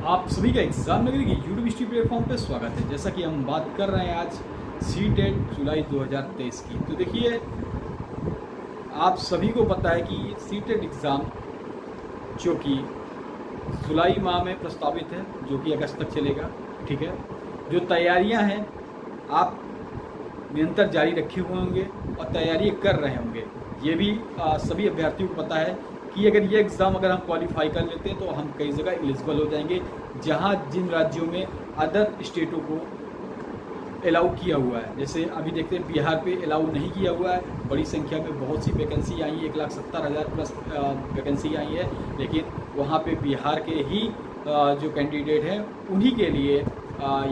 आप सभी का एग्जाम नगरी की यूट्यूब स्टडी प्लेटफॉर्म पे स्वागत है। जैसा कि हम बात कर रहे हैं आज सीटेट जुलाई 2023 की, तो देखिए आप सभी को पता है कि सीटेट एग्ज़ाम जो कि जुलाई माह में प्रस्तावित है, जो कि अगस्त तक चलेगा। ठीक है, जो तैयारियां हैं आप निरंतर जारी रखे हुए होंगे और तैयारी कर रहे होंगे। ये भी सभी अभ्यर्थियों को पता है कि अगर ये एग्ज़ाम अगर हम क्वालिफाई कर लेते हैं तो हम कई जगह एलिजिबल हो जाएंगे, जहां जिन राज्यों में अदर स्टेटों को अलाउ किया हुआ है। जैसे अभी देखते हैं बिहार पे अलाउ नहीं किया हुआ है, बड़ी संख्या में बहुत सी वैकेंसी आई है, 1,70,000 प्लस वैकेंसी आई है, लेकिन वहाँ पे बिहार के ही जो कैंडिडेट हैं उन्हीं के लिए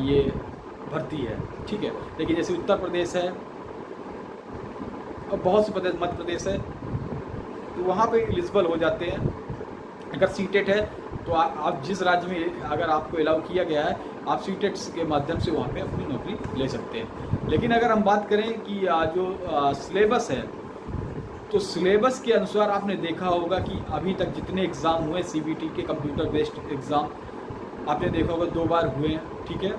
ये भर्ती है। ठीक है, लेकिन जैसे उत्तर प्रदेश है और बहुत से प्रदेश, मध्य प्रदेश है, तो वहाँ पे एलिजिबल हो जाते हैं। अगर सीटेट है तो आप जिस राज्य में अगर आपको अलाउ किया गया है, आप सीटेट के माध्यम से वहाँ पे अपनी नौकरी ले सकते हैं। लेकिन अगर हम बात करें कि जो सिलेबस है, तो सिलेबस के अनुसार आपने देखा होगा कि अभी तक जितने एग्ज़ाम हुए सीबीटी के कंप्यूटर बेस्ड एग्ज़ाम, आपने देखा होगा 2 बार हुए हैं। ठीक है,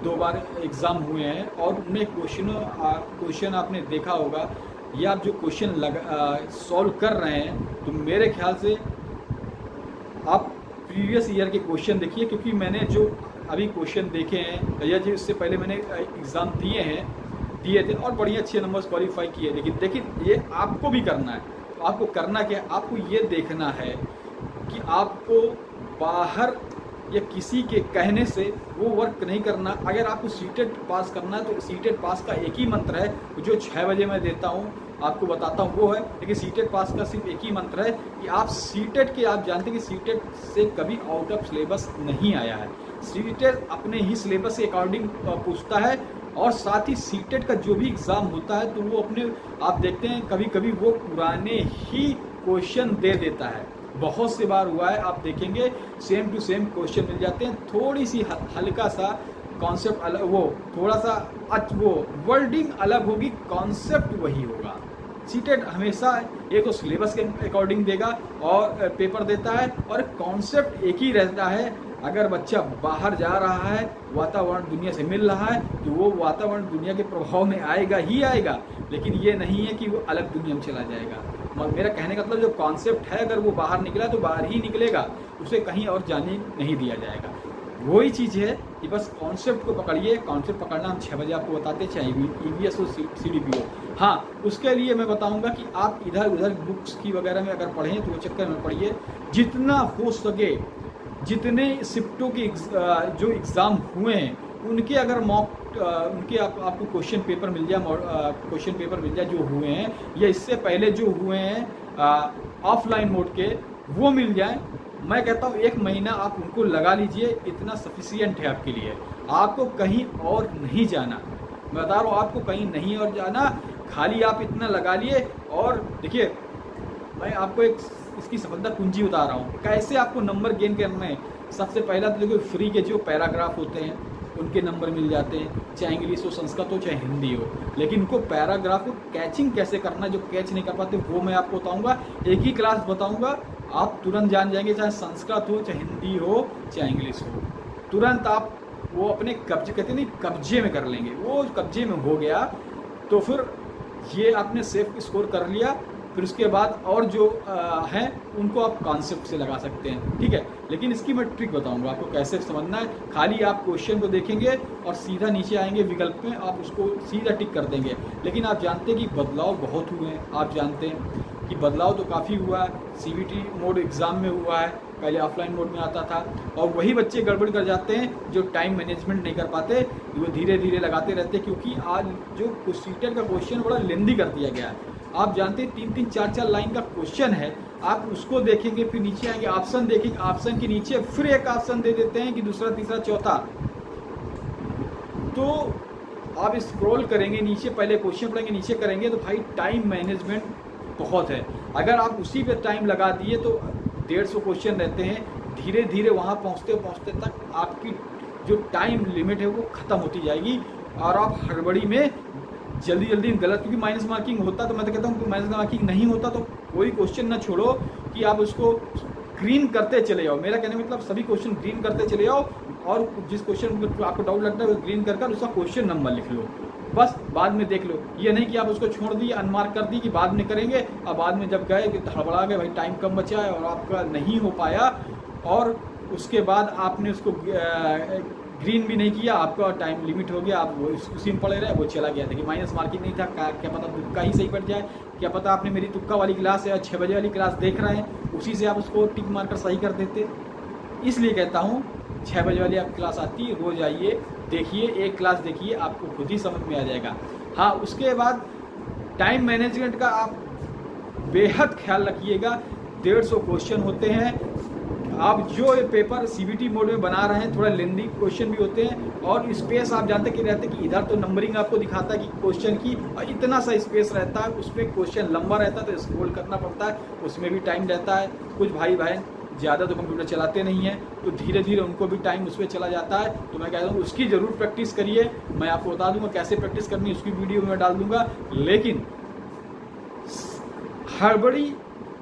2 बार एग्ज़ाम हुए हैं और उनमें क्वेश्चन आपने देखा होगा, ये आप जो क्वेश्चन सॉल्व कर रहे हैं, तो मेरे ख्याल से आप प्रीवियस ईयर के क्वेश्चन देखिए, क्योंकि मैंने जो अभी क्वेश्चन देखे हैं या जो इससे पहले मैंने एग्ज़ाम दिए थे और बढ़िया अच्छे नंबर्स क्वालिफाई किए। लेकिन देखिए ये आपको भी करना है। तो आपको करना क्या है, आपको ये देखना है कि आपको बाहर या किसी के कहने से वो वर्क नहीं करना। अगर आपको सीटेट पास करना है तो सीटेट पास का एक ही मंत्र है, जो 6 बजे मैं देता हूँ, आपको बताता हूँ, वो है। लेकिन सीटेट पास का सिर्फ एक ही मंत्र है कि आप सीटेट के, आप जानते हैं कि सीटेट से कभी आउट ऑफ सिलेबस नहीं आया है। सीटेट अपने ही सिलेबस के अकॉर्डिंग पूछता है, और साथ ही सीटेट का जो भी एग्ज़ाम होता है तो वो अपने, आप देखते हैं कभी कभी वो पुराने ही क्वेश्चन दे देता है। बहुत से बार हुआ है, आप देखेंगे सेम टू सेम क्वेश्चन मिल जाते हैं, थोड़ी सी हल्का सा कॉन्सेप्ट अलग, वो थोड़ा सा वो वर्डिंग अलग होगी, कॉन्सेप्ट वही होगा। सीटेट हमेशा एक तो सिलेबस के अकॉर्डिंग देगा और पेपर देता है, और कॉन्सेप्ट एक ही रहता है। अगर बच्चा बाहर जा रहा है, वातावरण दुनिया से मिल रहा है, तो वो वातावरण दुनिया के प्रभाव में आएगा ही आएगा, लेकिन ये नहीं है कि वो अलग दुनिया में चला जाएगा। मेरा कहने का मतलब जो कॉन्सेप्ट है, अगर वो बाहर निकला तो बाहर ही निकलेगा, उसे कहीं और जाने नहीं दिया जाएगा। वही चीज़ है कि बस कॉन्सेप्ट को पकड़िए। कॉन्सेप्ट पकड़ना हम 6 बजे आपको बताते, चाहे ईवीएस हो, सीडीपी हो। हाँ, उसके लिए मैं बताऊंगा कि आप इधर उधर बुक्स की वगैरह में अगर पढ़ें तो वो चक्कर में पढ़िए, जितना हो सके जितने शिफ्टों के जो एग्ज़ाम हुए हैं उनके अगर उनके आपको क्वेश्चन पेपर मिल जाए, क्वेश्चन पेपर मिल जाए जो हुए हैं, या इससे पहले जो हुए हैं ऑफलाइन मोड के, वो मिल जाए। मैं कहता हूँ 1 महीना आप उनको लगा लीजिए, इतना सफिशियंट है आपके लिए। आपको कहीं और नहीं जाना, मैं बता रहा हूँ, आपको कहीं नहीं और जाना, खाली आप इतना लगा लिए। और देखिए मैं आपको एक इसकी सफलता कुंजी बता रहा हूँ, कैसे आपको नंबर गेन करने हैं। सबसे पहला तो देखो, फ्री के जो पैराग्राफ होते हैं उनके नंबर मिल जाते हैं, चाहे इंग्लिश हो, संस्कृत हो, चाहे हिंदी हो। लेकिन उनको पैराग्राफ को कैचिंग कैसे करना, जो कैच नहीं कर पाते, वो मैं आपको बताऊंगा। एक ही क्लास बताऊंगा, आप तुरंत जान जाएंगे, चाहे संस्कृत हो, चाहे हिंदी हो, चाहे इंग्लिश हो। तुरंत आप वो अपने कब्जे, कहते नहीं, कब्जे में कर लेंगे। वो कब्जे में हो गया तो फिर ये आपने सेफ स्कोर कर लिया। फिर उसके बाद और जो हैं उनको आप कॉन्सेप्ट से लगा सकते हैं। ठीक है, लेकिन इसकी मैं ट्रिक बताऊंगा आपको कैसे समझना है। खाली आप क्वेश्चन को देखेंगे और सीधा नीचे आएंगे विकल्प में, आप उसको सीधा टिक कर देंगे। लेकिन आप जानते हैं कि बदलाव बहुत हुए हैं, आप जानते हैं कि बदलाव तो काफ़ी हुआ है। सीबीटी मोड एग्ज़ाम में हुआ है, पहले ऑफलाइन मोड में आता था, और वही बच्चे गड़बड़ कर जाते हैं जो टाइम मैनेजमेंट नहीं कर पाते, वो धीरे धीरे लगाते रहते हैं। क्योंकि आज जो सीटेट का क्वेश्चन बड़ा लेंदी कर दिया गया है। आप जानते हैं 3-3, 4-4 लाइन का क्वेश्चन है, आप उसको देखेंगे, फिर नीचे आएंगे, ऑप्शन देखेंगे, ऑप्शन के नीचे फिर एक ऑप्शन दे देते हैं कि दूसरा, तीसरा, चौथा। तो आप स्क्रॉल करेंगे नीचे, पहले क्वेश्चन पढ़ेंगे, नीचे करेंगे, तो भाई टाइम मैनेजमेंट बहुत है। अगर आप उसी पे टाइम लगा दिए तो 150 क्वेश्चन रहते हैं, धीरे धीरे वहाँ पहुँचते पहुँचते तक आपकी जो टाइम लिमिट है वो ख़त्म होती जाएगी, और आप हड़बड़ी में जल्दी जल्दी गलत, क्योंकि माइनस मार्किंग होता, तो मैं तो कहता हूँ कि माइनस मार्किंग नहीं होता तो कोई क्वेश्चन ना छोड़ो कि आप उसको ग्रीन करते चले जाओ। मेरा कहने का मतलब सभी क्वेश्चन ग्रीन करते चले जाओ, और जिस क्वेश्चन में आपको डाउट लगता है वो ग्रीन कर उसका क्वेश्चन नंबर लिख लो, बस बाद में देख लो। ये नहीं कि आप उसको छोड़ दिए, अनमार्क कर दी कि बाद में करेंगे, अब बाद में जब गए कि हड़बड़ा गए, भाई टाइम कम बचा है और आपका नहीं हो पाया, और उसके बाद आपने उसको ग्रीन भी नहीं किया, आपका टाइम लिमिट हो गया, आप वो उसी में पड़े रहे, वो चला गया। देखिए माइनस मार्किंग नहीं था, क्या पता तुक्का ही सही पड़ जाए, क्या पता आपने मेरी तुक्का वाली क्लास या 6 बजे वाली क्लास देख रहे हैं, उसी से आप उसको टिक मारकर सही कर देते। इसलिए कहता हूँ 6 बजे वाली आप क्लास आती है, रोज़ आइए, देखिए, एक क्लास देखिए, आपको खुद ही समझ में आ जाएगा। हाँ, उसके बाद टाइम मैनेजमेंट का आप बेहद ख्याल रखिएगा। 150 क्वेश्चन होते हैं, आप जो ये पेपर सीबीटी मोड में बना रहे हैं, थोड़ा लेंदी क्वेश्चन भी होते हैं, और स्पेस आप जानते कि रहते कि इधर तो नंबरिंग आपको दिखाता है कि क्वेश्चन की, और इतना सा स्पेस रहता है, उसमें क्वेश्चन लंबा रहता है तो स्क्रॉल करना पड़ता है, उसमें भी टाइम रहता है। कुछ भाई बहन ज़्यादा तो कंप्यूटर चलाते नहीं हैं, तो धीरे धीरे उनको भी टाइम उस पर चला जाता है। तो मैं कहता हूँ उसकी ज़रूर प्रैक्टिस करिए, मैं आपको बता दूंगा कैसे प्रैक्टिस करनी है, उसकी वीडियो में डाल दूंगा। लेकिन हड़बड़ी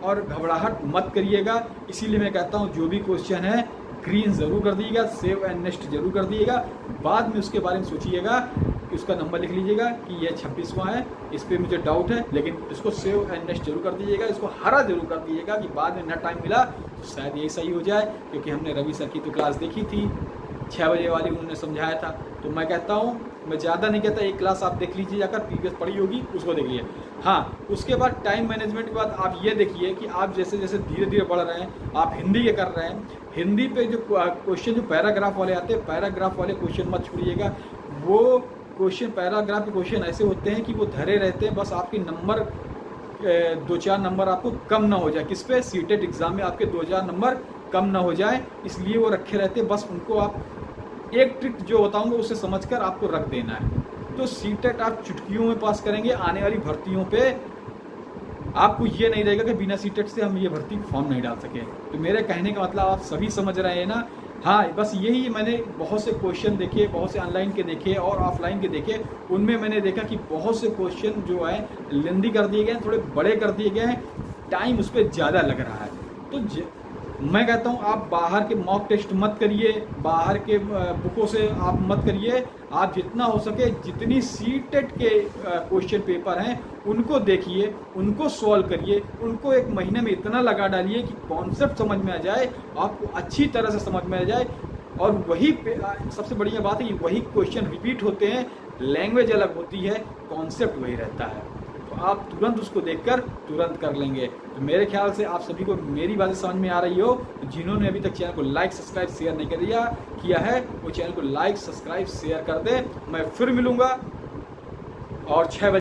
और घबराहट मत करिएगा। इसीलिए मैं कहता हूँ जो भी क्वेश्चन है ग्रीन ज़रूर कर दीजिएगा, सेव एंड नेक्स्ट जरूर कर दीजिएगा, बाद में उसके बारे में सोचिएगा कि उसका नंबर लिख लीजिएगा कि यह 26वां है, इस पर मुझे डाउट है, लेकिन इसको सेव एंड नेक्स्ट जरूर कर दीजिएगा, इसको हरा जरूर कर दीजिएगा कि बाद में न टाइम मिला तो शायद यही सही हो जाए। क्योंकि हमने रवि सर की तो क्लास देखी थी, 6 बजे वाली उन्होंने समझाया था। तो मैं कहता हूँ, मैं ज़्यादा नहीं कहता, एक क्लास आप देख लीजिए, जाकर प्रीवियस पढ़ी होगी उसको देख लीजिए। हाँ, उसके बाद टाइम मैनेजमेंट के बाद आप ये देखिए कि आप जैसे जैसे धीरे धीरे बढ़ रहे हैं, आप हिंदी के कर रहे हैं, हिंदी पे जो क्वेश्चन जो पैराग्राफ वाले आते हैं, पैराग्राफ वाले क्वेश्चन मत छोड़िएगा। वो क्वेश्चन, पैराग्राफ के क्वेश्चन ऐसे होते हैं कि वो धरे रहते हैं, बस आपके नंबर 2-4 नंबर आपको कम ना हो जाए, किस पे, सीटेट एग्ज़ाम में आपके 2-4 नंबर कम ना हो जाए, इसलिए वो रखे रहते हैं। बस उनको आप एक ट्रिक जो बताऊंगा उससे समझकर आपको रख देना है। तो सीटेट आप चुटकियों में पास करेंगे। आने वाली भर्तियों पे आपको ये नहीं रहेगा कि बिना सीटेट से हम ये भर्ती फॉर्म नहीं डाल सके। तो मेरे कहने का मतलब आप सभी समझ रहे हैं ना। हाँ, बस यही मैंने बहुत से क्वेश्चन देखे, बहुत से ऑनलाइन के देखे और ऑफलाइन के देखे, उनमें मैंने देखा कि बहुत से क्वेश्चन जो है लेंदी कर दिए गए हैं, थोड़े बड़े कर दिए गए हैं, टाइम उस पर ज़्यादा लग रहा है। तो मैं कहता हूँ आप बाहर के मॉक टेस्ट मत करिए, बाहर के बुकों से आप मत करिए। आप जितना हो सके, जितनी सीटेट के क्वेश्चन पेपर हैं उनको देखिए, उनको सॉल्व करिए, उनको एक महीने में इतना लगा डालिए कि कॉन्सेप्ट समझ में आ जाए, आपको अच्छी तरह से समझ में आ जाए। और वही सबसे बढ़िया बात है कि वही क्वेश्चन रिपीट होते हैं, लैंग्वेज अलग होती है, कॉन्सेप्ट वही रहता है। तो आप तुरंत उसको देखकर तुरंत कर लेंगे। तो मेरे ख्याल से आप सभी को मेरी बातें समझ में आ रही हो। तो जिन्होंने अभी तक चैनल को लाइक सब्सक्राइब शेयर नहीं किया है, वो चैनल को लाइक सब्सक्राइब शेयर कर दे। मैं फिर मिलूंगा और 6 बजे